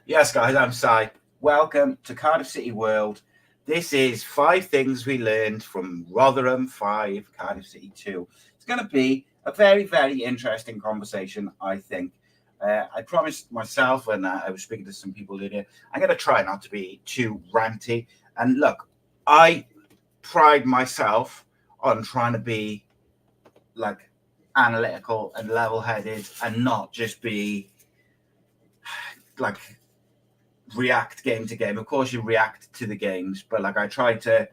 Yes, guys, I'm Si. Welcome to Cardiff City World. This is 5 things we learned from Rotherham 5, Cardiff City 2. It's going to be a very, very interesting conversation, I think. I promised myself when I was speaking to some people earlier, I'm going to try not to be too ranty. And look, I pride myself on trying to be like analytical and level headed and not just be like react game to game. Of course, you react to the games, but like I try to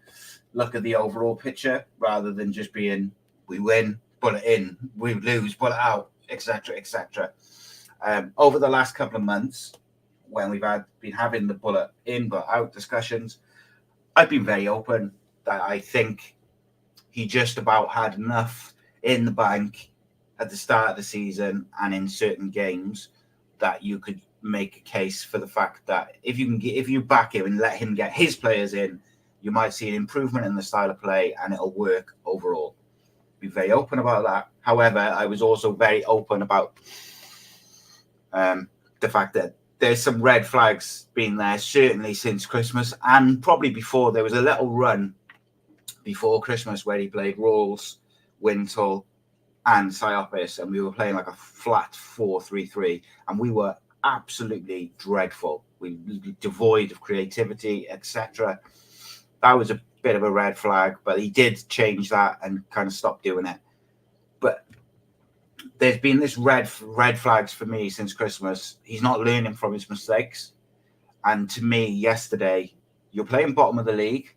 look at the overall picture rather than just being we win, pull it in, we lose, pull it out, etc., etc. Over the last couple of months, when we've been having the bullet in but out discussions, I've been very open that I think he just about had enough in the bank at the start of the season and in certain games that you could make a case for the fact that if you back him and let him get his players in, you might see an improvement in the style of play and it'll work overall. Be very open about that. However, I was also very open about the fact that there's some red flags been there certainly since Christmas and probably before. There was a little run before Christmas where he played Rawls, Wintle, and Siopis, and we were playing like a flat 4-3-3, and we were absolutely dreadful. We devoid of creativity, etc. That was a bit of a red flag, but he did change that and kind of stop doing it. But there's been this red flags for me since Christmas. He's not learning from his mistakes, and to me, yesterday, you're playing bottom of the league.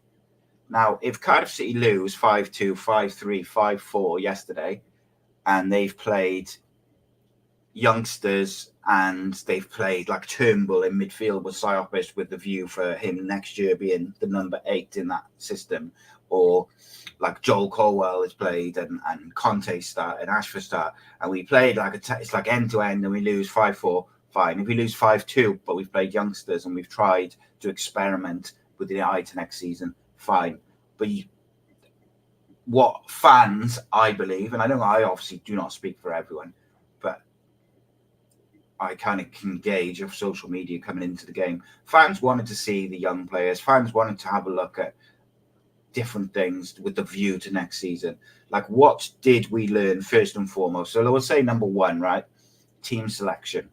Now, if Cardiff City lose 5-2, 5-3, 5-4 yesterday, and they've played youngsters and they've played like Turnbull in midfield with Siopis with the view for him next year being the number 8 in that system, or like Joel Colwell has played and Conte start and Ashford start, and we played like it's like end to end and we lose 5-4, fine. If we lose 5-2, but we've played youngsters and we've tried to experiment with the eye to next season, fine. But what fans, I believe, and I obviously do not speak for everyone, but I kind of can gauge of social media coming into the game. Fans wanted to see the young players. Fans wanted to have a look at different things with the view to next season. Like, what did we learn first and foremost? So let's say number one, right? Team selection.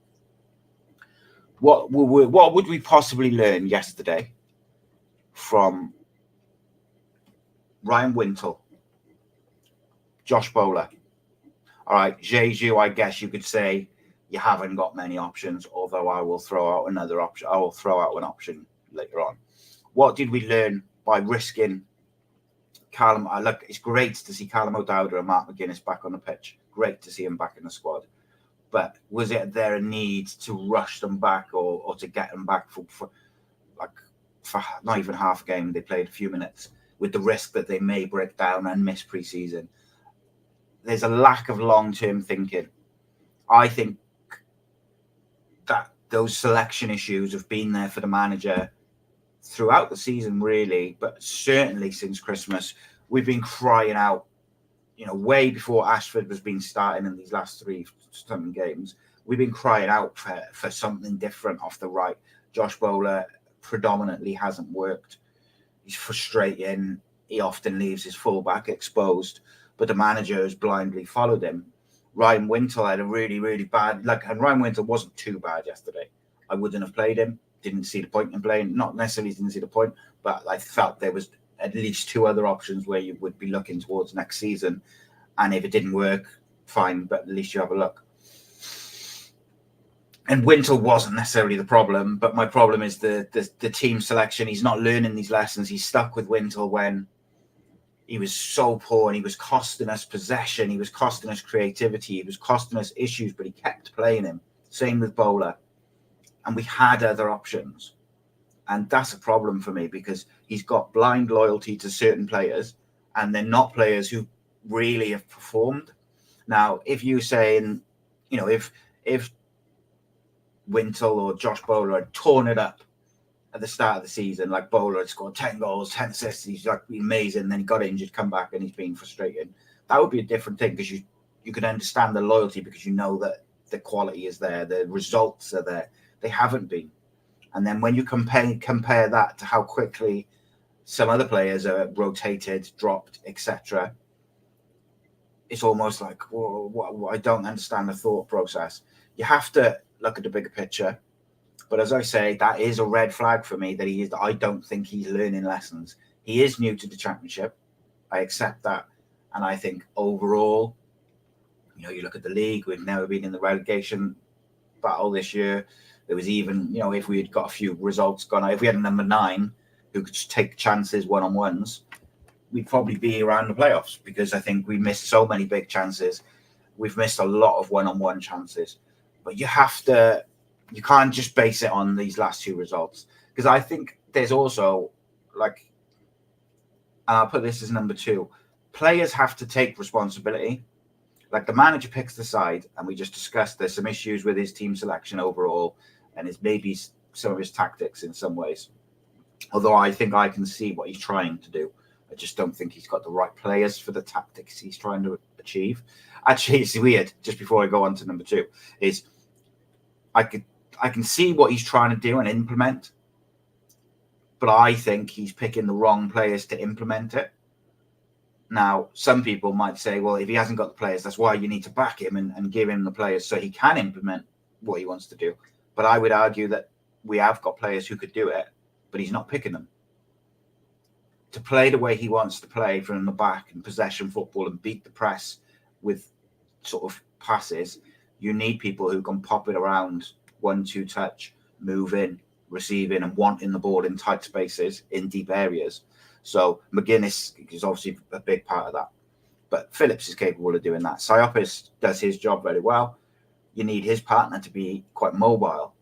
What would we possibly learn yesterday from Ryan Wintle, Josh Bowler? All right, Jeju, I guess you could say you haven't got many options, although I will throw out another option. I will throw out an option later on. What did we learn by risking Callum? Look, it's great to see Callum O'Dowda and Mark McGuinness back on the pitch. Great to see him back in the squad. But was it there a need to rush them back or to get them back for not even half a game? They played a few minutes with the risk that they may break down and miss pre-season. There's a lack of long-term thinking. I think that those selection issues have been there for the manager throughout the season, really, but certainly since Christmas. We've been crying out, way before Ashford was been starting in these last 3 stunning games. We've been crying out for something different off the right. Josh Bowler predominantly hasn't worked. He's frustrating. He often leaves his fullback exposed, but the manager has blindly followed him. Ryan Wintle had a really, really bad and Ryan Wintle wasn't too bad yesterday. I wouldn't have played him. Didn't see the point in playing. Not necessarily didn't see the point, but I felt there was at least 2 other options where you would be looking towards next season. And if it didn't work, fine, but at least you have a look. And Wintle wasn't necessarily the problem, but my problem is the team selection. He's not learning these lessons. He's stuck with Wintle when he was so poor and he was costing us possession. He was costing us creativity. He was costing us issues, but he kept playing him. Same with Bowler. And we had other options. And that's a problem for me because he's got blind loyalty to certain players and they're not players who really have performed. Now, if you say, if Wintle or Josh Bowler had torn it up at the start of the season, like Bowler had scored 10 goals, 10 assists, he's like amazing, then he got injured, come back and he's been frustrated. That would be a different thing because you could understand the loyalty because you know that the quality is there, the results are there. They haven't been. And then when you compare that to how quickly some other players are rotated, dropped, etc., it's almost like, well, I don't understand the thought process. You have to look at the bigger picture. But as I say, that is a red flag for me that I don't think he's learning lessons. He is new to the Championship. I accept that. And I think overall, you look at the league, we've never been in the relegation battle this year. There was even, if we had got a few results gone out, if we had a number 9 who could just take chances one-on-ones, we'd probably be around the playoffs, because I think we missed so many big chances. We've missed a lot of one-on-one chances. But you can't just base it on these last 2 results, because I think there's also, and I'll put this as number 2, players have to take responsibility. Like, the manager picks the side, and we just discussed there's some issues with his team selection overall, and maybe some of his tactics in some ways. Although I think I can see what he's trying to do. I just don't think he's got the right players for the tactics he's trying to achieve. Actually, it's weird, just before I go on to number 2, is I can see what he's trying to do and implement, but I think he's picking the wrong players to implement it. Now, some people might say, well, if he hasn't got the players, that's why you need to back him and give him the players so he can implement what he wants to do. But I would argue that we have got players who could do it, but he's not picking them. To play the way he wants to play from the back and possession football and beat the press with sort of passes, you need people who can pop it around 1-2 touch, move in, receiving and wanting the ball in tight spaces, in deep areas. So McGuinness is obviously a big part of that. But Phillips is capable of doing that. Siopis does his job very well. You need his partner to be quite mobile,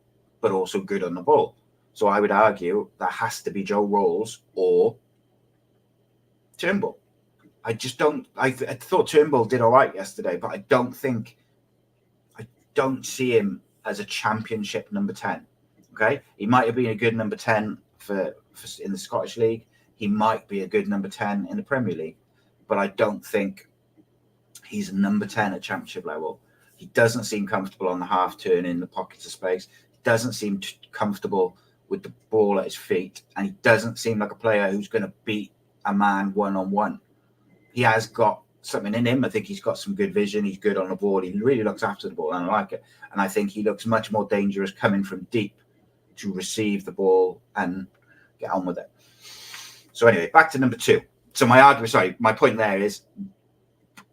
but also good on the ball. So I would argue that has to be Joe Rolls or Turnbull. I thought Turnbull did all right yesterday, but I don't see him as a Championship number 10. Okay, he might have been a good number 10 for in the Scottish League. He might be a good number 10 in the Premier League, but I don't think he's a number 10 at Championship level. He doesn't seem comfortable on the half turn in the pockets of space. He doesn't seem comfortable with the ball at his feet, and he doesn't seem like a player who's going to beat a man one-on-one. He has got something in him. I think he's got some good vision. He's good on the ball. He really looks after the ball, and I like it. And I think he looks much more dangerous coming from deep to receive the ball and get on with it. So anyway, back to number 2. So my point there is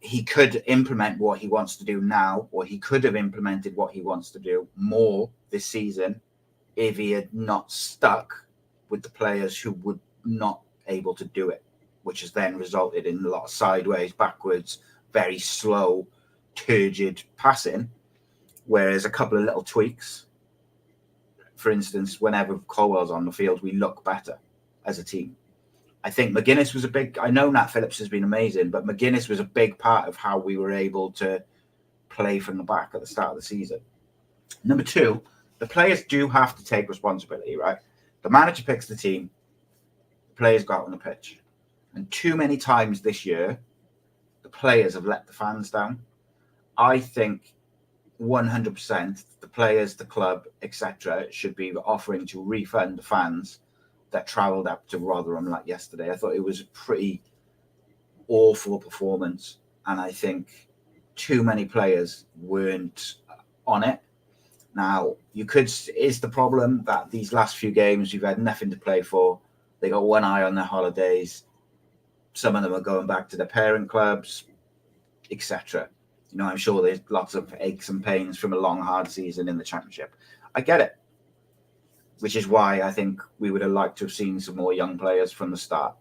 he could implement what he wants to do now, or he could have implemented what he wants to do more this season if he had not stuck with the players who were not able to do it, which has then resulted in a lot of sideways, backwards, very slow, turgid passing. Whereas a couple of little tweaks, for instance, whenever Colwell's on the field, we look better as a team. I think McGuinness was I know Nat Phillips has been amazing, but McGuinness was a big part of how we were able to play from the back at the start of the season. Number 2, the players do have to take responsibility, right? The manager picks the team, the players go out on the pitch. And too many times this year, the players have let the fans down. I think 100% the players, the club, etc., should be offering to refund the fans that travelled up to Rotherham like yesterday. I thought it was a pretty awful performance, and I think too many players weren't on it. Now, is the problem that these last few games we've had nothing to play for? They got one eye on their holidays. Some of them are going back to their parent clubs, etc. I'm sure there's lots of aches and pains from a long, hard season in the Championship. I get it, which is why I think we would have liked to have seen some more young players from the start.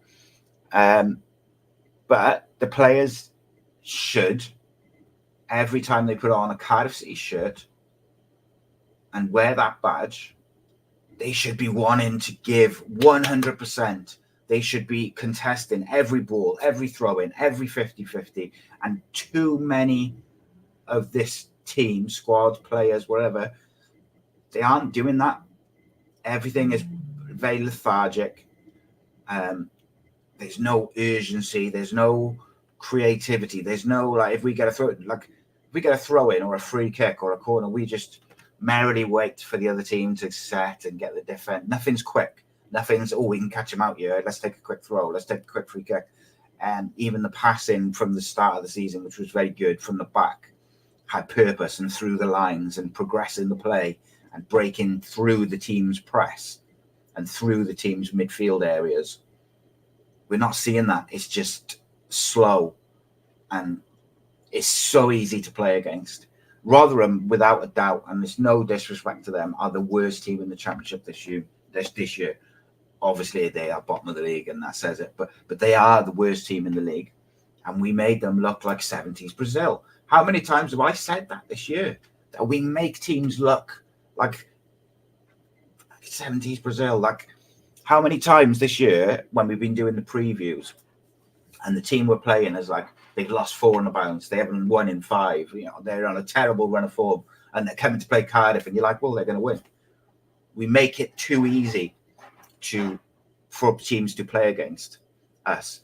But the players should, every time they put on a Cardiff City shirt and wear that badge, they should be wanting to give 100%. They should be contesting every ball, every throw-in, every 50-50. And too many of this team, squad, players, whatever, they aren't doing that. Everything is very lethargic. There's no urgency. There's no creativity. There's no, if we get a throw in or a free kick or a corner, we just merrily wait for the other team to set and get the defense. Nothing's quick. Nothing's, we can catch him out here. Let's take a quick throw. Let's take a quick free kick. And even the passing from the start of the season, which was very good from the back, had purpose and through the lines and progressing the play and breaking through the team's press and through the team's midfield areas. We're not seeing that. It's just slow and it's so easy to play against. Rotherham, without a doubt, and there's no disrespect to them, are the worst team in the Championship this year. Obviously, they are bottom of the league, and that says it. But they are the worst team in the league, and we made them look like 70s Brazil. How many times have I said that this year? That we make teams look like 70s Brazil. Like, how many times this year when we've been doing the previews, and the team we're playing is like, they've lost 4 on the bounce. They haven't won in 5. They're on a terrible run of form, and they're coming to play Cardiff, and you're like, well, they're going to win. We make it too easy for teams to play against us.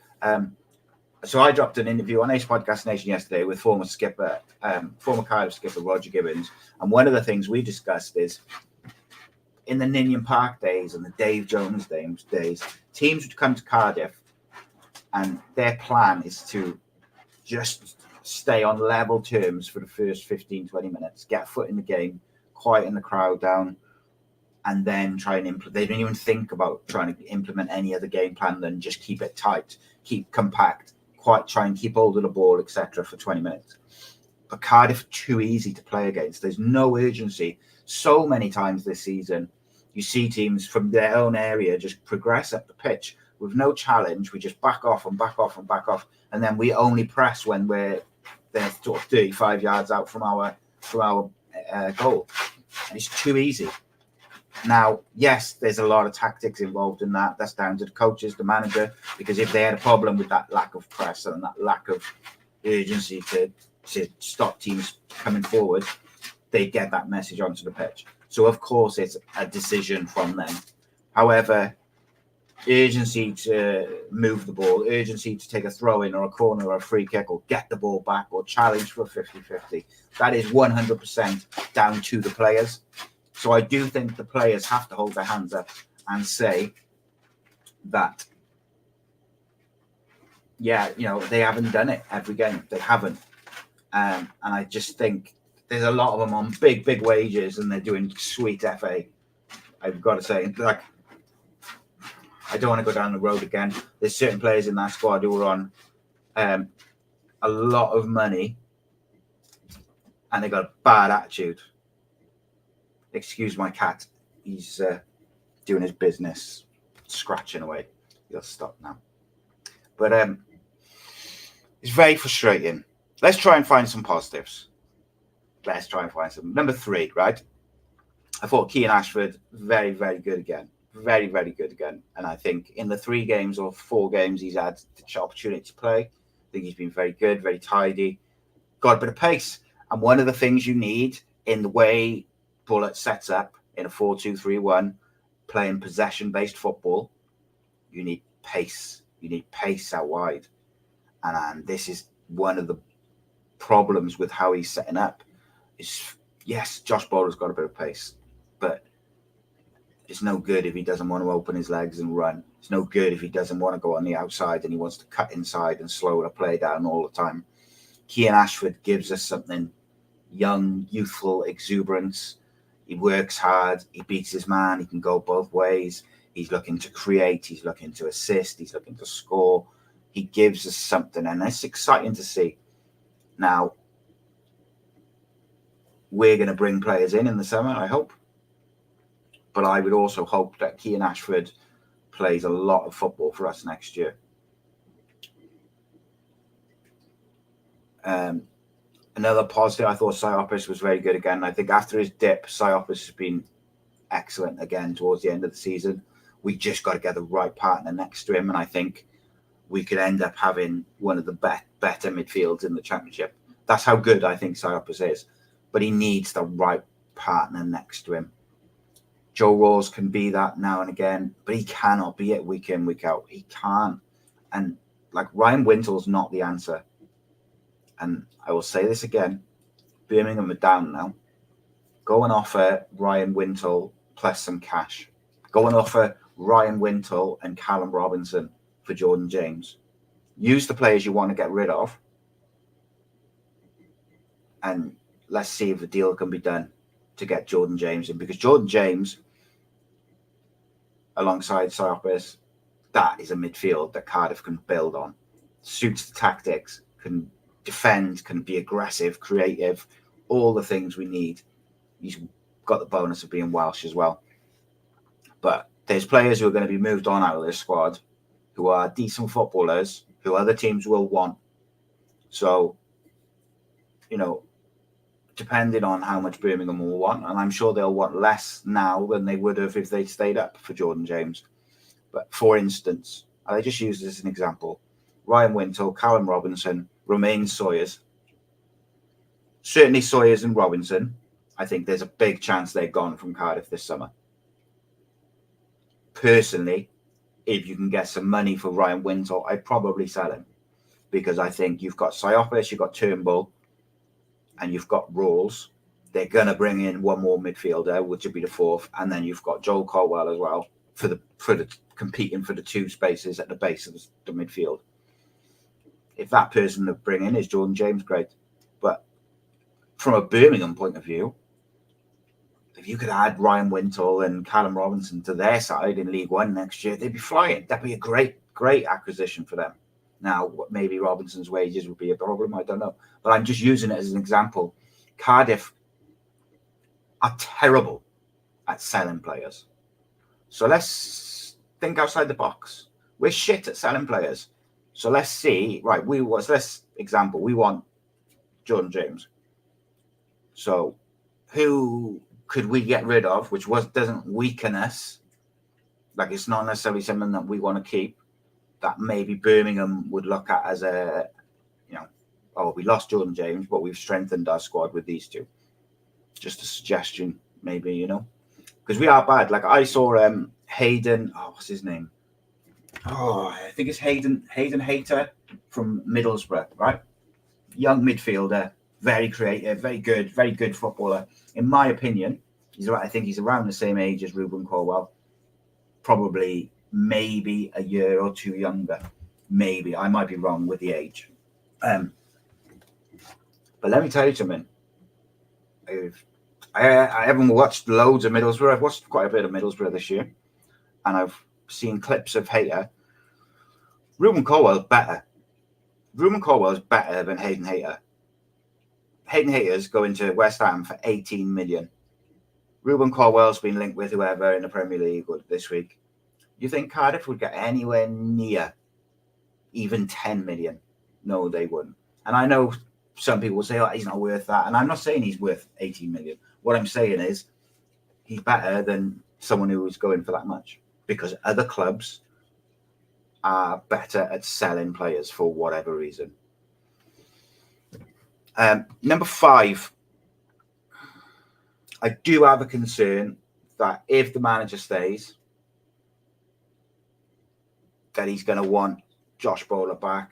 So I dropped an interview on Ace Podcast Nation yesterday with former Cardiff skipper Roger Gibbons, and one of the things we discussed is in the Ninian Park days and the Dave Jones days, teams would come to Cardiff, and their plan is to just stay on level terms for the first 15, 20 minutes, get a foot in the game, quieten the crowd down, and then try and implement. They don't even think about trying to implement any other game plan than just keep it tight, keep compact, try and keep hold of the ball, etc. for 20 minutes. But Cardiff are too easy to play against. There's no urgency. So many times this season, you see teams from their own area just progress up the pitch with no challenge. We just back off and back off and back off, and then we only press when they're sort of 35 yards out from our goal. And it's too easy. Now, yes, there's a lot of tactics involved in that. That's down to the coaches, the manager, because if they had a problem with that lack of press and that lack of urgency to stop teams coming forward, they'd get that message onto the pitch. So, of course, it's a decision from them. However, urgency to move the ball, urgency to take a throw-in or a corner or a free kick or get the ball back or challenge for a 50-50, that is 100% down to the players. So I do think the players have to hold their hands up and say that, they haven't done it every game. They haven't. And I just think there's a lot of them on big, big wages and they're doing sweet FA. I've got to say, like, I don't want to go down the road again. There's certain players in that squad who are on a lot of money and they got a bad attitude. Excuse my cat. He's doing his business, scratching away. He'll stop now. But it's very frustrating. Let's try and find some positives. Let's try and find some. Number 3, right? I thought Keane Ashford, very, very good again. Very, very good again. And I think in the 3 games or 4 games he's had the opportunity to play, I think he's been very good, very tidy, got a bit of pace. And one of the things you need in the way Bullet sets up in a 4-2-3-1, playing possession-based football, you need pace. You need pace out wide. And this is one of the problems with how he's setting up. Is, yes, Josh Bowler's got a bit of pace, but it's no good if he doesn't want to open his legs and run. It's no good if he doesn't want to go on the outside and he wants to cut inside and slow the play down all the time. Keane Ashford gives us something young, youthful exuberance. He works hard. He beats his man. He can go both ways. He's looking to create. He's looking to assist. He's looking to score. He gives us something, and it's exciting to see. Now, we're going to bring players in the summer, I hope. But I would also hope that Keane Ashford plays a lot of football for us next year. Another positive, I thought Psyopis was very good again. I think after his dip, Psyopis has been excellent again towards the end of the season. We just got to get the right partner next to him, and I think we could end up having one of the better midfields in the Championship. That's how good I think Psyopis is. But he needs the right partner next to him. Joe Rawls can be that now and again, but he cannot be it week in, week out. He can't. And like Ryan Wintle's not the answer. And I will say this again, Birmingham are down now. Go and offer Ryan Wintle plus some cash. Go and offer Ryan Wintle and Callum Robinson for Jordan James. Use the players you want to get rid of, and let's see if a deal can be done to get Jordan James in, because Jordan James, alongside Siopis, that is a midfield that Cardiff can build on. Suits the tactics, can defend, can be aggressive, creative, all the things we need. He's got the bonus of being Welsh as well. But there's players who are going to be moved on out of this squad who are decent footballers, who other teams will want. So, you know, depending on how much Birmingham will want, and I'm sure they'll want less now than they would have if they stayed up for Jordan James. But for instance, I just use this as an example, Ryan Wintle, Callum Robinson, Romain Sawyers. Certainly Sawyers and Robinson, I think there's a big chance they're gone from Cardiff this summer. Personally, if you can get some money for Ryan Wintle, I'd probably sell him, because I think you've got Siopis, you've got Turnbull, and you've got Rawls. They're going to bring in one more midfielder, which would be the fourth, and then you've got Joel Colwell as well for the competing for the two spaces at the base of the midfield. If that person to bring in is Jordan James, great. But from a Birmingham point of view, if you could add Ryan Wintle and Callum Robinson to their side in League One next year, they'd be flying. That'd be a great acquisition for them. Now, maybe Robinson's wages would be a problem, I don't know. But I'm just using it as an example. Cardiff are terrible at selling players. So let's think outside the box. We're shit at selling players. So let's see, right, let's example, we want Jordan James. So who could we get rid of, which doesn't weaken us? Like, it's not necessarily something that we want to keep, that maybe Birmingham would look at as a, we lost Jordan James, but we've strengthened our squad with these two. Just a suggestion, maybe, because we are bad. Like, I saw Hayden, what's his name? I think it's Hayden Hayter from Middlesbrough, right? Young midfielder, very creative, very good footballer. In my opinion, I think he's around the same age as Ruben Colwell, probably maybe a year or two younger. Maybe. I might be wrong with the age. But let me tell you something. I haven't watched loads of Middlesbrough. I've watched quite a bit of Middlesbrough this year, and I've seen clips of Hayter. Ruben Colwell's better. Ruben Colwell's better than Hayden Hayter. Hayden Hayter's going to West Ham for 18 million. Ruben Colwell's been linked with whoever in the Premier League this week. You think Cardiff would get anywhere near even 10 million? No, they wouldn't. And I know some people will say, he's not worth that. And I'm not saying he's worth 18 million. What I'm saying is he's better than someone who was going for that much, because other clubs are better at selling players for whatever reason. Number 5, I do have a concern that if the manager stays, that he's going to want Josh Bowler back,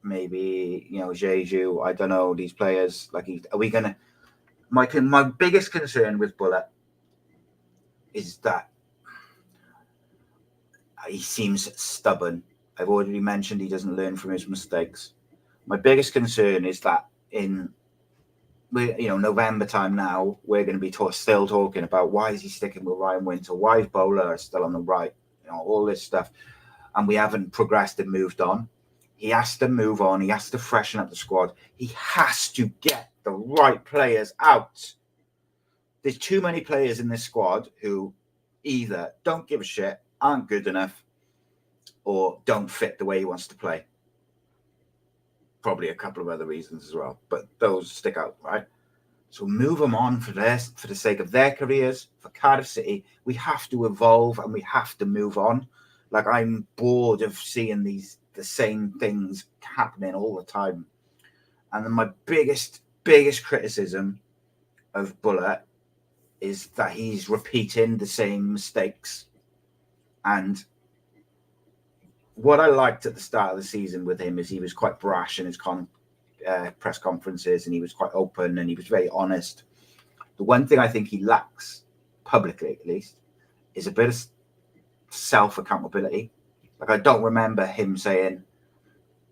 maybe, Jeju, I don't know, these players. Like, are we going to... My biggest concern with Bullet is that he seems stubborn. I've already mentioned he doesn't learn from his mistakes. My biggest concern is that in November time now, we're going to be still talking about why is he sticking with Ryan Wintle? Why is Bowler still on the right? All this stuff. And we haven't progressed and moved on. He has to move on. He has to freshen up the squad. He has to get the right players out. There's too many players in this squad who either don't give a shit, aren't good enough, or don't fit the way he wants to play. Probably a couple of other reasons as well, but those stick out, right? So move them on for the sake of their careers, for Cardiff City. We have to evolve and we have to move on. Like, I'm bored of seeing the same things happening all the time. And then my biggest criticism of Bullet is that he's repeating the same mistakes. And what I liked at the start of the season with him is he was quite brash in his press conferences, and he was quite open and he was very honest. The one thing I think he lacks, publicly at least, is a bit of self-accountability. Like, I don't remember him saying,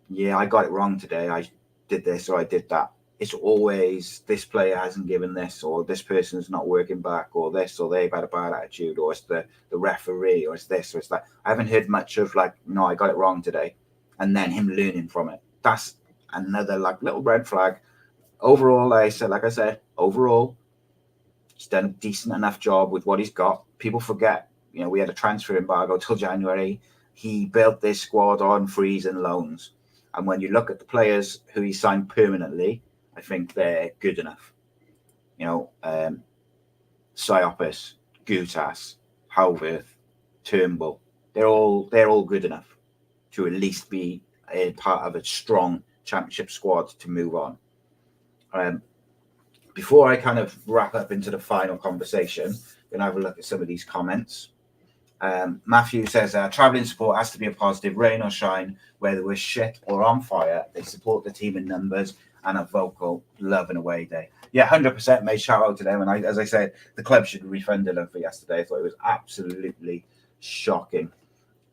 yeah, I got it wrong today. I did this or I did that. It's always, this player hasn't given this, or this person's not working back, or this, or they've had a bad attitude, or it's the referee, or it's this, or it's that. I haven't heard much of like, no, I got it wrong today, and then him learning from it. That's another like little red flag. Overall, like I said, overall, he's done a decent enough job with what he's got. People forget, you know, we had a transfer embargo till January. He built this squad on frees and loans. And when you look at the players who he signed permanently, I think they're good enough. You know, Siopis, Gutas, Howworth, Turnbull, they're all good enough to at least be a part of a strong championship squad to move on. Before I kind of wrap up into the final conversation, we're going to have a look at some of these comments. Matthew says, travelling support has to be a positive, rain or shine, whether we're shit or on fire. They support the team in numbers and a vocal love and away day. Yeah, 100% made shout out to them. And as I said, the club should have refunded them for yesterday. I thought it was absolutely shocking.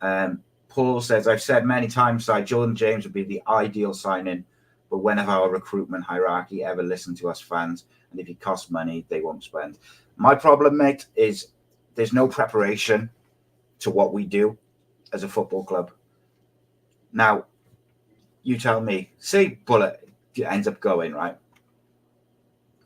Paul says, I've said many times, Jordan James would be the ideal signing, but when have our recruitment hierarchy ever listened to us fans? And if he costs money, they won't spend. My problem, mate, is there's no preparation to what we do as a football club. Now, you tell me, say Bullet ends up going, right?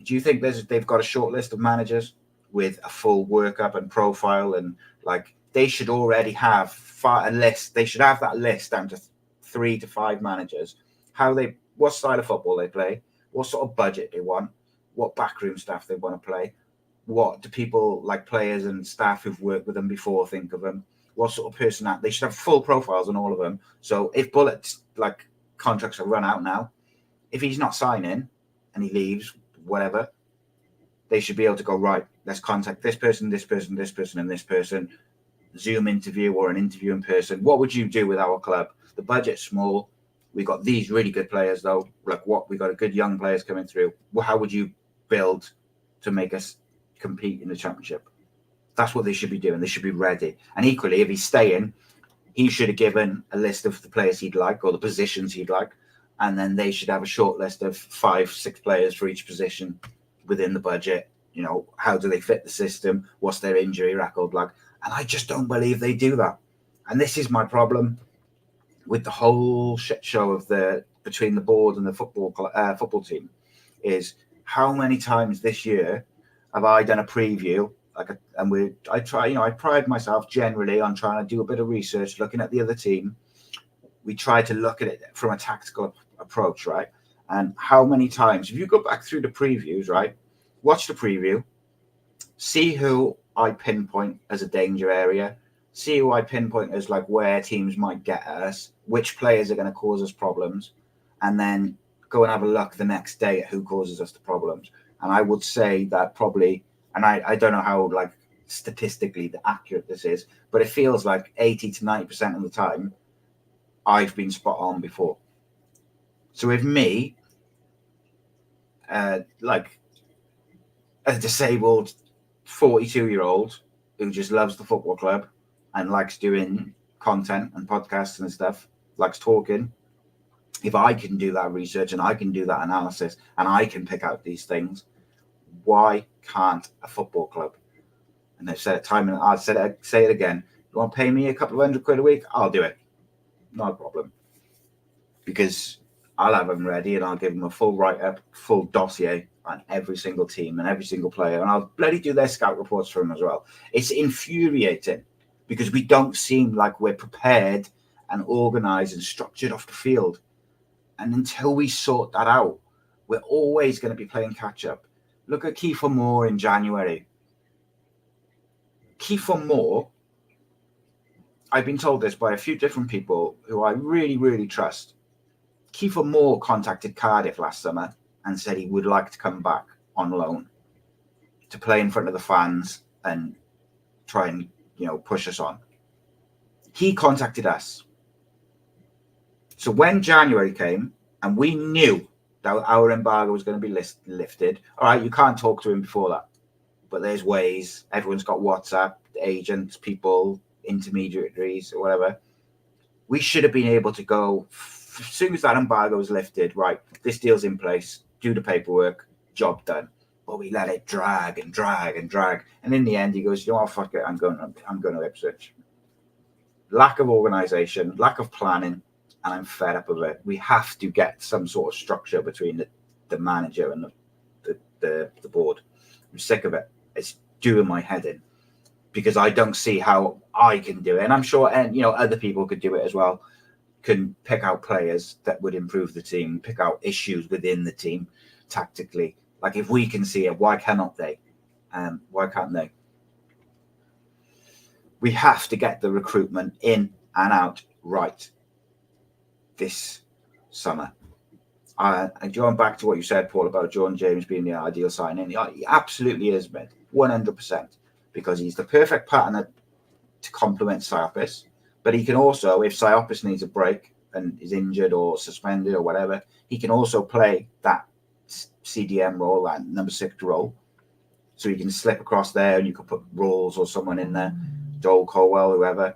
Do you think they've got a short list of managers with a full workup and profile, and like they should already have a list? They should have that list down to 3 to 5 managers. What style of football they play, what sort of budget they want, what backroom staff they want to play, what do people like players and staff who've worked with them before think of them, what sort of person they should have full profiles on all of them. So if Bullet's like contracts are run out now, if he's not signing and he leaves, whatever, they should be able to go, right, let's contact this person, this person, this person, and this person, Zoom interview or an interview in person. What would you do with our club? The budget's small. We got these really good players though. Like we got a good young players coming through. How would you build to make us compete in the championship? That's what they should be doing. They should be ready. And equally, if he's staying, he should have given a list of the players he'd like or the positions he'd like. And then they should have a short list of 5-6 players for each position within the budget. You know, how do they fit the system? What's their injury record like? And I just don't believe they do that. And this is my problem with the whole shit show of between the board and the football team, is how many times this year have I done a preview? I pride myself generally on trying to do a bit of research, looking at the other team. We try to look at it from a tactical approach, right? And how many times, if you go back through the previews, right, watch the preview, see who I pinpoint as a danger area, see who I pinpoint as like where teams might get at us, which players are going to cause us problems, and then go and have a look the next day at who causes us the problems. And I would say that probably, and I don't know how like statistically accurate this is, but it feels like 80 to 90% of the time I've been spot on before. So if me, like a disabled 42-year-old who just loves the football club and likes doing content and podcasts and stuff, likes talking, if I can do that research and I can do that analysis and I can pick out these things, why can't a football club? And I've said it time and I'll say it again. You want to pay me a couple of £100 a week? I'll do it. No problem. Because I'll have them ready and I'll give them a full write-up, full dossier on every single team and every single player. And I'll bloody do their scout reports for them as well. It's infuriating because we don't seem like we're prepared and organised and structured off the field. And until we sort that out, we're always going to be playing catch-up. Look at Kiefer Moore in January. Kiefer Moore, I've been told this by a few different people who I really, really trust. Kiefer Moore contacted Cardiff last summer and said he would like to come back on loan to play in front of the fans and try and, push us on. He contacted us. So when January came and we knew that our embargo was going to be lifted, all right, you can't talk to him before that. but there's ways. Everyone's got WhatsApp, agents, people, intermediaries, or whatever. We should have been able to go, as soon as that embargo was lifted, right, this deal's in place, do the paperwork, job done. But we let it drag and drag and drag. And in the end, he goes, you know what, fuck it, I'm going to Ipswich. Lack of organisation, lack of planning, and I'm fed up of it. We have to get some sort of structure between the manager and the board. I'm sick of it. It's doing my head in, because I don't see how I can do it. And I'm sure, and other people could do it as well, can pick out players that would improve the team, pick out issues within the team tactically. Like, if we can see it, why cannot they? Why can't they? We have to get the recruitment in and out right this summer. And going back to what you said, Paul, about Jordan James being the ideal signing, he absolutely is, mate, 100%, because he's the perfect partner to complement Siopis. But he can also, if Siopis needs a break and is injured or suspended or whatever, he can also play that CDM role, that number 6 role. So he can slip across there, and you could put Rawls or someone in there, Joel Colwell, whoever,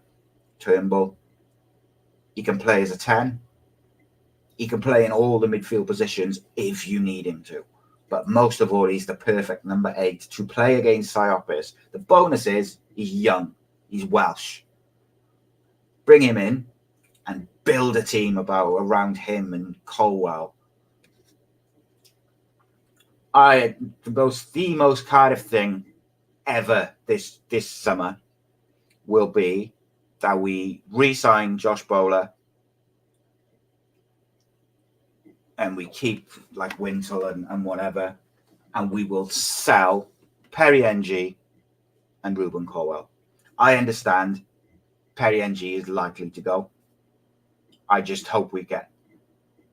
Turnbull. He can play as a 10. He can play in all the midfield positions if you need him to. But most of all, he's the perfect number 8 to play against Siopis. The bonus is he's young. He's Welsh. Bring him in and build a team around him and Colwell. The most Cardiff thing ever this summer will be that we re-sign Josh Bowler and we keep like Winsell and whatever, and we will sell Perry NG and Ruben Colwell. I understand Perry NG is likely to go. I just hope we get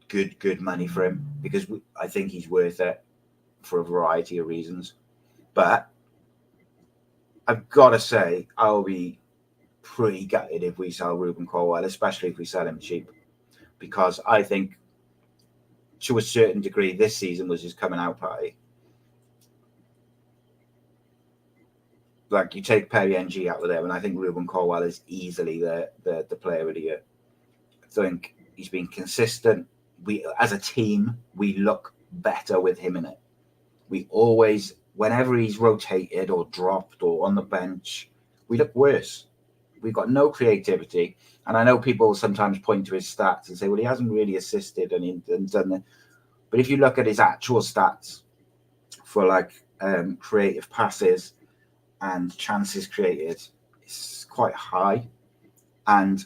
good money for him, because I think he's worth it for a variety of reasons. But I've got to say, I'll be pretty gutted if we sell Ruben Colwell, especially if we sell him cheap, because I think to a certain degree this season was his coming out party. Like, you take Perry NG out of there, and I think Ruben Colwell is easily the player of the year. I think he's been consistent. We, as a team, we look better with him in it. We always, whenever he's rotated or dropped or on the bench, we look worse. We've got no creativity. And I know people sometimes point to his stats and say, well, he hasn't really assisted and done that. But if you look at his actual stats for like creative passes and chances created, it's quite high. And,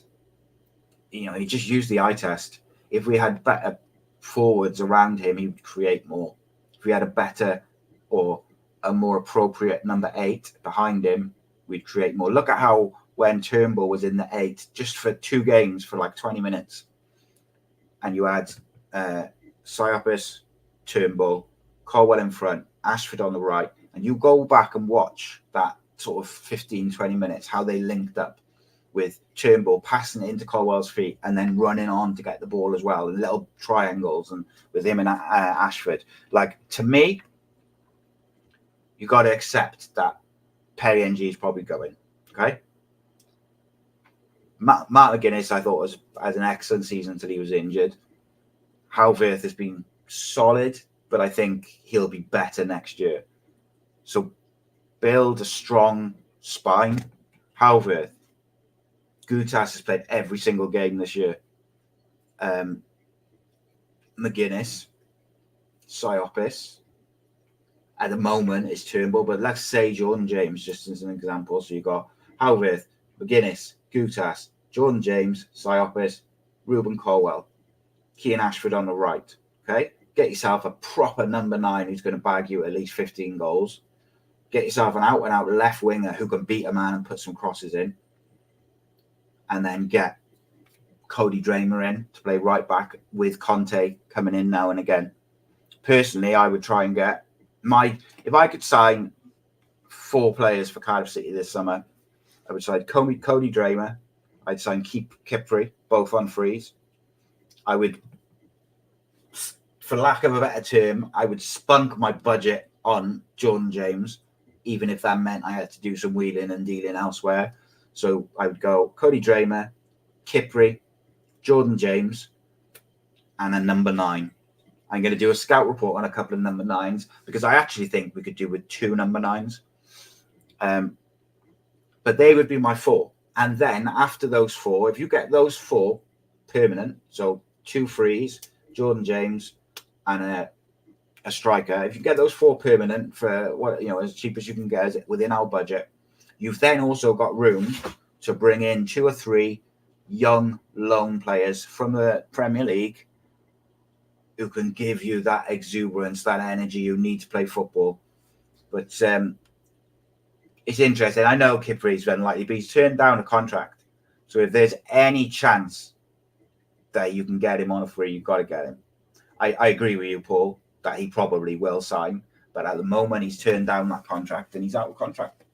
he just used the eye test. If we had better forwards around him, he would create more. If we had a better or a more appropriate number 8 behind him, we'd create more. Look at how when Turnbull was in the 8, just for 2 games for like 20 minutes, and you had Siopis, Turnbull, Colwell in front, Ashford on the right, and you go back and watch that sort of 15, 20 minutes, how they linked up with Turnbull passing it into Colwell's feet and then running on to get the ball as well, and little triangles, and with him and Ashford. Like, to me, you got to accept that Perry NG is probably going. Okay. Matt McGuinness, I thought, had an excellent season until he was injured. Halverth has been solid, but I think he'll be better next year. So build a strong spine. Halverth. Gutas has played every single game this year. McGuinness, Siopis. At the moment, it's Turnbull, but let's say Jordan James, just as an example. So you've got Halverth, McGuinness, Gutas, Jordan James, Siopis, Ruben Colwell, Kean Ashford on the right. Okay? Get yourself a proper number 9 who's going to bag you at least 15 goals. Get yourself an out-and-out left winger who can beat a man and put some crosses in. And then get Cody Dramer in to play right back with Conte coming in now and again. Personally, I would try and get if I could sign 4 players for Cardiff City this summer, I would sign Cody Dramer. I'd sign Kipfrey, both on frees. I would, for lack of a better term, I would spunk my budget on Jordan James, even if that meant I had to do some wheeling and dealing elsewhere. So I would go Cody Dramer, Kipri, Jordan James, and a number 9. I'm going to do a scout report on a couple of number 9s because I actually think we could do with 2 number 9s. But they would be my 4. And then after those 4, if you get those 4 permanent, so 2 frees, Jordan James, and a striker, if you get those 4 permanent for what as cheap as you can get within our budget, you've then also got room to bring in 2 or 3 young loan players from the Premier League who can give you that exuberance, that energy you need to play football. But it's interesting. I know Kipri's unlikely, but he's turned down a contract. So if there's any chance that you can get him on a free, you've got to get him. I agree with you, Paul, that he probably will sign. But at the moment, he's turned down that contract and he's out of contract.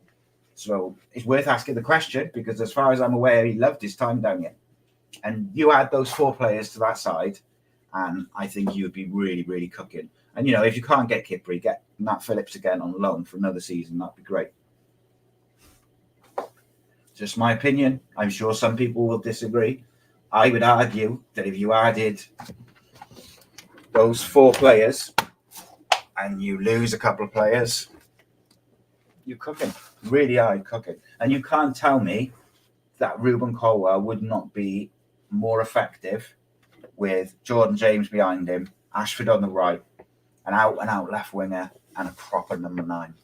So it's worth asking the question because as far as I'm aware, he loved his time down here. And you add those 4 players to that side, and I think you would be really, really cooking. And, if you can't get Kipri, get Matt Phillips again on loan for another season. That'd be great. Just my opinion. I'm sure some people will disagree. I would argue that if you added those 4 players and you lose a couple of players, you're cooking. Really are cooking. And you can't tell me that Ruben Colwell would not be more effective with Jordan James behind him, Ashford on the right, an out-and-out left winger, and a proper number 9.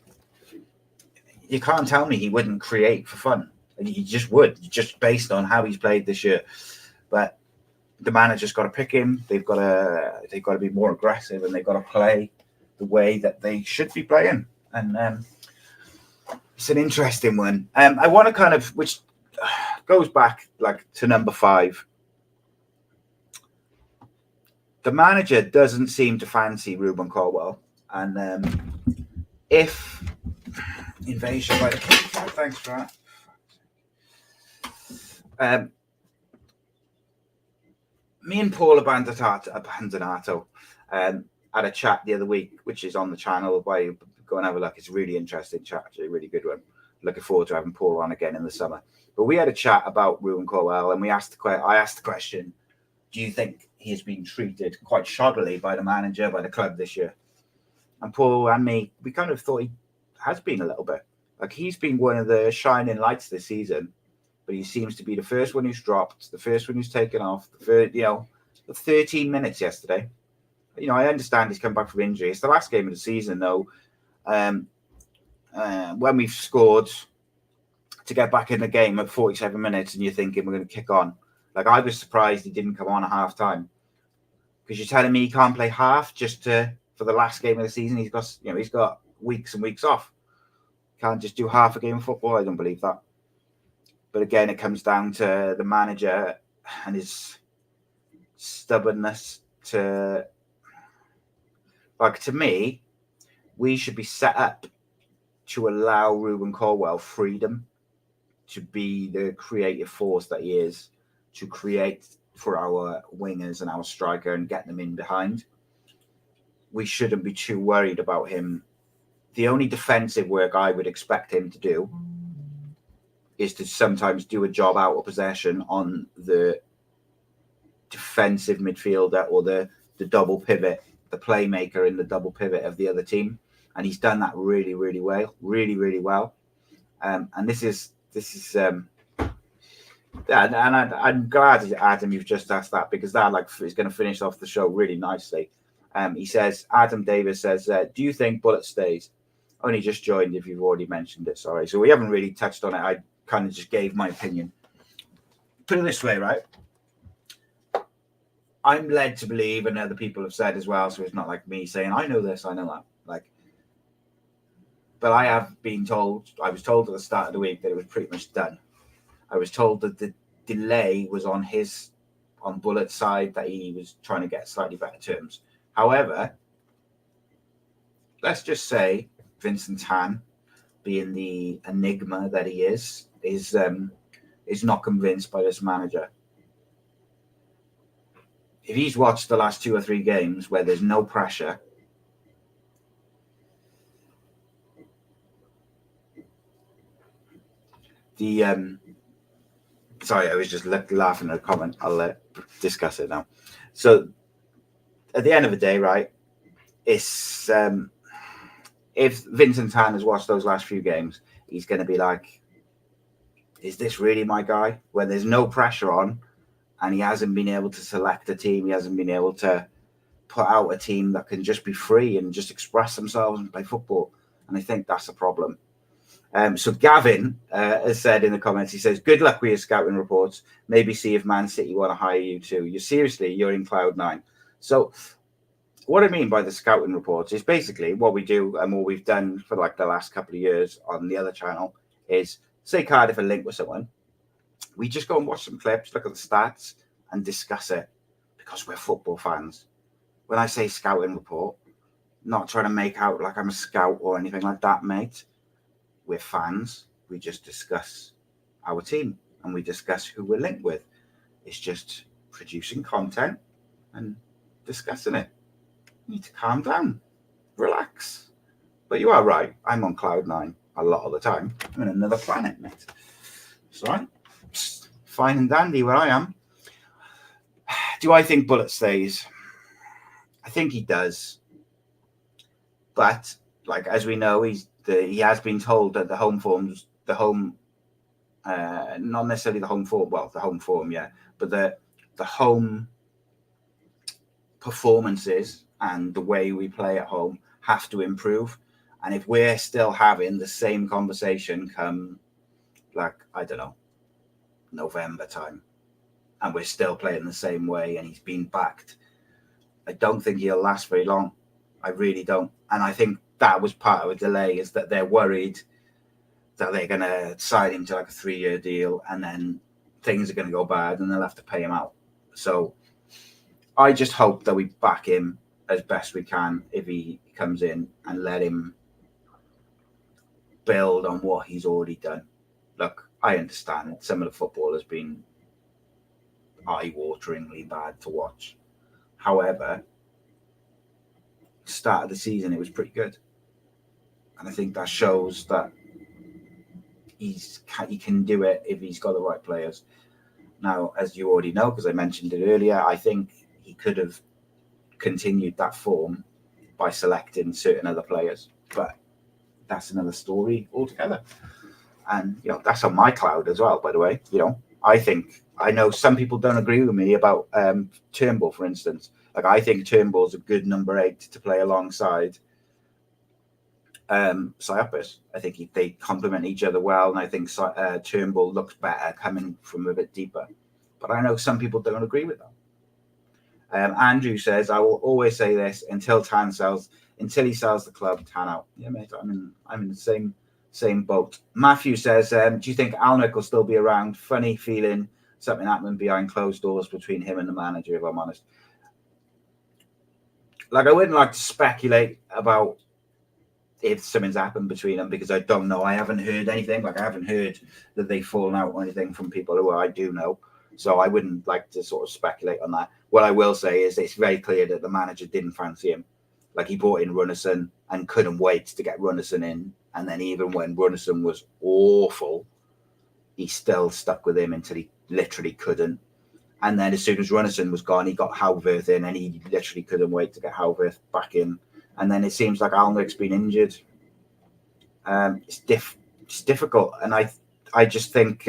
You can't tell me he wouldn't create for fun. He just would, just based on how he's played this year. But the manager's got to pick him. They've got to be more aggressive, and they've got to play the way that they should be playing. And it's an interesting one. I want to which goes back to number 5. The manager doesn't seem to fancy Ruben Colwell, and if invasion by the king, thanks for that. Me and Paul Abandanato had a chat the other week, which is on the channel. Why you go and have a look? It's a really interesting chat, actually, a really good one. Looking forward to having Paul on again in the summer. But we had a chat about Ruben Colwell, and I asked the question: do you think he has been treated quite shoddily by the manager, by the club this year? And Paul and me, we kind of thought he has been a little bit. He's been one of the shining lights this season, but he seems to be the first one who's dropped, the first one who's taken off, the 13 minutes yesterday. I understand he's come back from injury. It's the last game of the season, though. When we've scored, to get back in the game at 47 minutes and you're thinking we're going to kick on. I was surprised he didn't come on at half time, because you're telling me he can't play half just for the last game of the season. He's got weeks and weeks off. Can't just do half a game of football. I don't believe that. But again, it comes down to the manager and his stubbornness to me, we should be set up to allow Ruben Colwell freedom to be the creative force that he is, to create for our wingers and our striker and get them in behind. We shouldn't be too worried about him. The only defensive work I would expect him to do is to sometimes do a job out of possession on the defensive midfielder or the double pivot, the playmaker in the double pivot of the other team. And he's done that really, really well, really, really well. And this is and I'm glad, Adam, you've just asked that, because that is going to finish off the show really nicely. He says, Adam Davis says, do you think Bullet stays? Only just joined if you've already mentioned it, sorry. So we haven't really touched on it. I kind of just gave my opinion. Put it this way, right? I'm led to believe, and other people have said as well, so it's not like me saying, I know this, I know that. But I was told at the start of the week that it was pretty much done. I was told that the delay was on Bullet's side, that he was trying to get slightly better terms. However, let's just say Vincent Tan, being the enigma that he is not convinced by this manager. If he's watched the last 2 or 3 games where there's no pressure, Sorry, I was just laughing at a comment. I'll discuss it now. So at the end of the day, right, it's if Vincent Tan has watched those last few games, he's going to be like, is this really my guy? When there's no pressure on and he hasn't been able to select a team, he hasn't been able to put out a team that can just be free and just express themselves and play football. And I think that's a problem. So Gavin has said in the comments, he says, good luck with your scouting reports. Maybe see if Man City want to hire you too. You're in cloud nine. So what I mean by the scouting reports is basically what we do and what we've done for like the last couple of years on the other channel is say Cardiff are linked with someone. We just go and watch some clips, look at the stats and discuss it because we're football fans. When I say scouting report, not trying to make out like I'm a scout or anything like that, mate. We're fans. We just discuss our team and we discuss who we're linked with. It's just producing content and discussing it. You need to calm down, relax. But you are right. I'm on cloud nine a lot of the time. I'm in another planet, mate. It's all right. Fine and dandy where I am. Do I think Bullet stays? I think he does. But like as we know, he has been told that the home forms, not necessarily the home form, well, the home form, yeah, but the home performances and the way we play at home have to improve. And if we're still having the same conversation come, like, I don't know, November time, and we're still playing the same way and he's been backed, I don't think he'll last very long. I really don't. And I think that was part of a delay, is that they're worried that they're going to sign him to like a 3-year deal and then things are going to go bad and they'll have to pay him out. So I just hope that we back him as best we can if he comes in and let him build on what he's already done. Look, I understand some of the football has been eye-wateringly bad to watch. However, start of the season, it was pretty good. And I think that shows that he can do it if he's got the right players. Now, as you already know, because I mentioned it earlier, I think he could have continued that form by selecting certain other players. But that's another story altogether. And, that's on my cloud as well, by the way. I know some people don't agree with me about Turnbull, for instance. Like, I think Turnbull's a good number 8 to play alongside Siopis. I think they complement each other well, and I think Turnbull looks better coming from a bit deeper. But I know some people don't agree with that. Andrew says, I will always say this until he sells the club, Tan out. Yeah, mate, I'm in the same boat. Matthew says, do you think Alnwick will still be around? Funny feeling something happened behind closed doors between him and the manager, if I'm honest. Like, I wouldn't like to speculate about if something's happened between them because I don't know. I haven't heard anything. Like, I haven't heard that they've fallen out or anything from people who I do know. So I wouldn't like to sort of speculate on that. What I will say is it's very clear that the manager didn't fancy him. Like, he brought in Runnison and couldn't wait to get Runnison in. And then even when Runnison was awful, he still stuck with him until he literally couldn't. And then as soon as Runnison was gone, he got Howverth in and he literally couldn't wait to get Howverth back in. And then it seems like Alnwick's been injured. It's difficult. And I just think...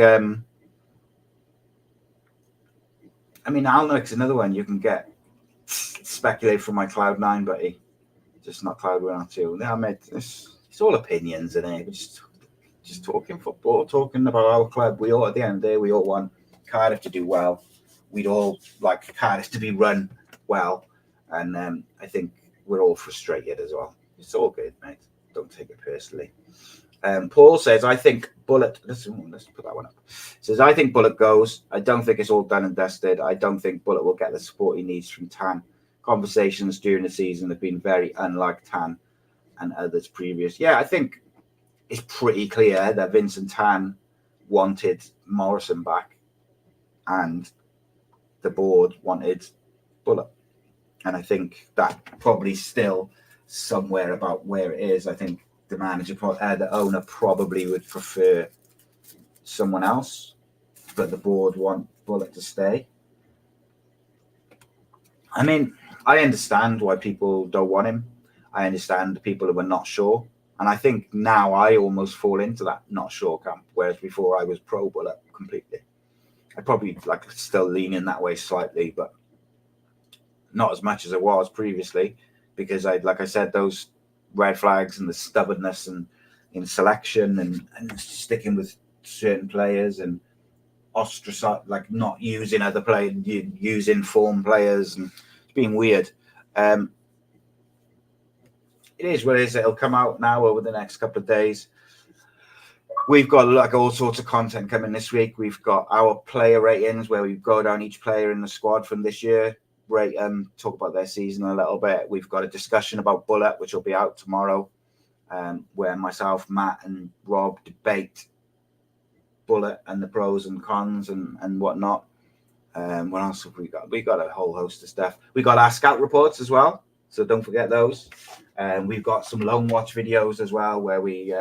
Alnwick's another one you can get speculate from my Cloud 9 buddy. Just not Cloud 1 or 2. Yeah, mate, it's all opinions, isn't it? We're just talking football, talking about our club. We all, at the end of the day, we all want Cardiff to do well. We'd all like Cardiff to be run well. And I think we're all frustrated as well. It's all good, mate. Don't take it personally. Paul says, I think Bullet... Let's put that one up. Says, I think Bullet goes. I don't think it's all done and dusted. I don't think Bullet will get the support he needs from Tan. Conversations during the season have been very unlike Tan and others previous. Yeah, I think it's pretty clear that Vincent Tan wanted Morrison back and the board wanted Bullet. And I think that probably still somewhere about where it is. I think the manager, the owner probably would prefer someone else, but the board want Bullock to stay. I mean, I understand why people don't want him. I understand the people who are not sure. And I think now I almost fall into that not sure camp, whereas before I was pro Bullock completely. I probably still lean in that way slightly, but not as much as I was previously, because like I said, those red flags and the stubbornness and in selection and sticking with certain players and ostracize, not using other players, using form players, and it's being weird. It is what it is. It'll come out now over the next couple of days. We've got all sorts of content coming this week. We've got our player ratings where we go down each player in the squad from this year, rate them, talk about their season a little bit. We've got a discussion about Bullock, which will be out tomorrow, where myself, Matt, and Rob debate Bullock and the pros and cons and whatnot. What else have we got? We got a whole host of stuff. We got our scout reports as well, so don't forget those. We've got some loan watch videos as well, where we,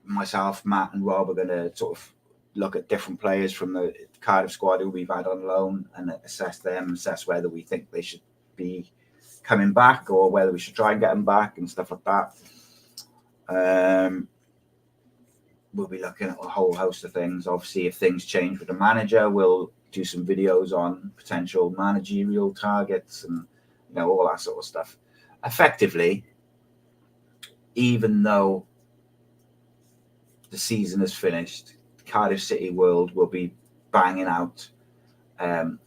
myself, Matt, and Rob are going to sort of look at different players from the Cardiff squad who we've had on loan and assess them, assess whether we think they should be coming back or whether we should try and get them back and stuff like that. We'll be looking at a whole host of things. Obviously, if things change with the manager, we'll do some videos on potential managerial targets and all that sort of stuff. Effectively, even though the season is finished, Cardiff City World will be banging out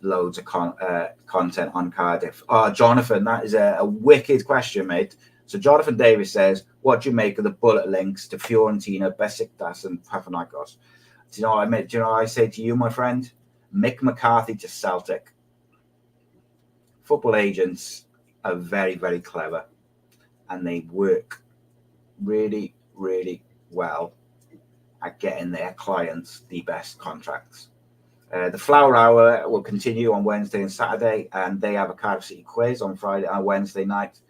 loads of content on Cardiff. Oh, Jonathan, that is a wicked question, mate. So Jonathan Davis says, what do you make of the Bullock links to Fiorentina, Besiktas and Panathinaikos? Do you know what I mean? Do you know what I say to you, my friend? Mick McCarthy to Celtic. Football agents are very, very clever, and they work really, really well at getting their clients the best contracts. The Flower Hour will continue on Wednesday and Saturday, and they have a Cardiff City quiz on Wednesday night.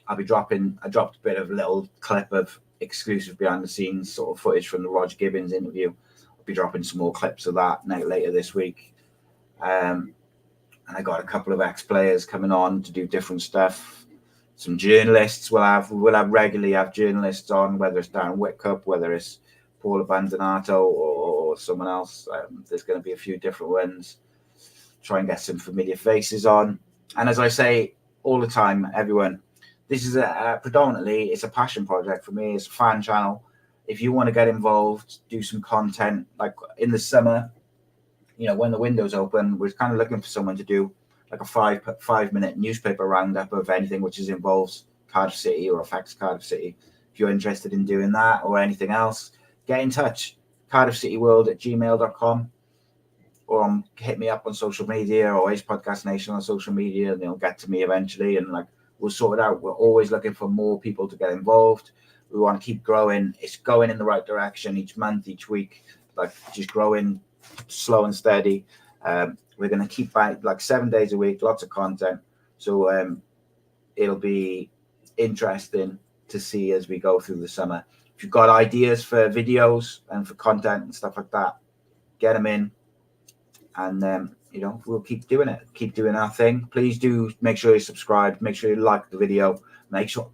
I dropped a bit of a little clip of exclusive behind the scenes sort of footage from the Roger Gibbons interview. I'll be dropping some more clips of that later this week. And I got a couple of ex-players coming on to do different stuff. Some journalists we'll regularly have journalists on, whether it's Darren Whitcup, whether it's Paul Abandonato or someone else. There's going to be a few different ones. Try and get some familiar faces on. And as I say all the time, everyone, this is predominantly, it's a passion project for me. It's a fan channel. If you want to get involved, do some content, like in the summer, when the window's open, we're kind of looking for someone to do like a 5-minute newspaper roundup of anything which involves Cardiff City or affects Cardiff City. If you're interested in doing that or anything else, get in touch, cardiffcityworld@gmail.com, or hit me up on social media or Ace Podcast Nation on social media, and they'll get to me eventually, and we'll sort it out. We're always looking for more people to get involved. We want to keep growing. It's going in the right direction each month, each week, just growing slow and steady. We're going to keep back 7 days a week, lots of content. So it'll be interesting to see as we go through the summer. If you've got ideas for videos and for content and stuff like that, get them in, and we'll keep doing it, keep doing our thing. Please do make sure you subscribe, make sure you like the video, make sure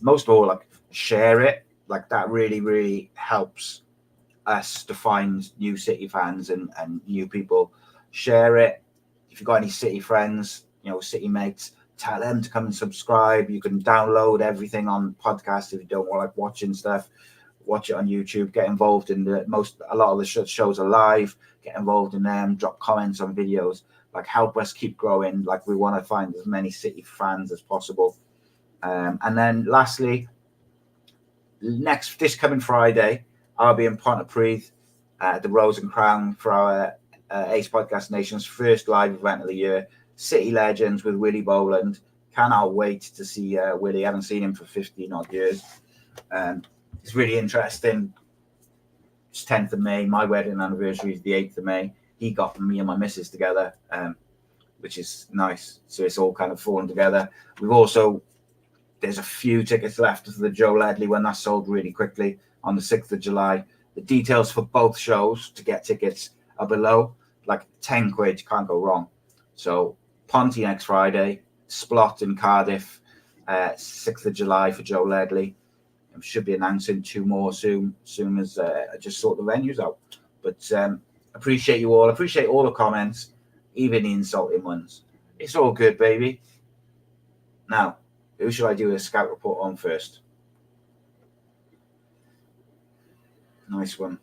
most of all share it. That really, really helps us to find new City fans and new people. Share it. If you've got any City friends, City mates, tell them to come and subscribe. You can download everything on podcast if you don't want watching stuff. Watch it on YouTube. Get involved in a lot of the shows are live. Get involved in them. Drop comments on videos. Help us keep growing. We want to find as many City fans as possible. And then lastly, this coming Friday, I'll be in Pontypridd at the Rose and Crown for our Ace Podcast Nation's first live event of the year. City Legends with Willie Boland. Cannot wait to see Willie. I haven't seen him for 15 odd years. It's really interesting. It's 10th of May. My wedding anniversary is the 8th of May. He got me and my missus together, which is nice. So it's all kind of fallen together. There's a few tickets left for the Joe Ledley one that sold really quickly. on the 6th of July. The details for both shows to get tickets are below. Like 10 quid, you can't go wrong. So Ponty next Friday, Splott in Cardiff, 6th of July for Joe Ledley. I should be announcing 2 more soon as I just sort the venues out. But appreciate you all. Appreciate all the comments, even the insulting ones. It's all good, baby. Now, who should I do a scout report on first? Nice one.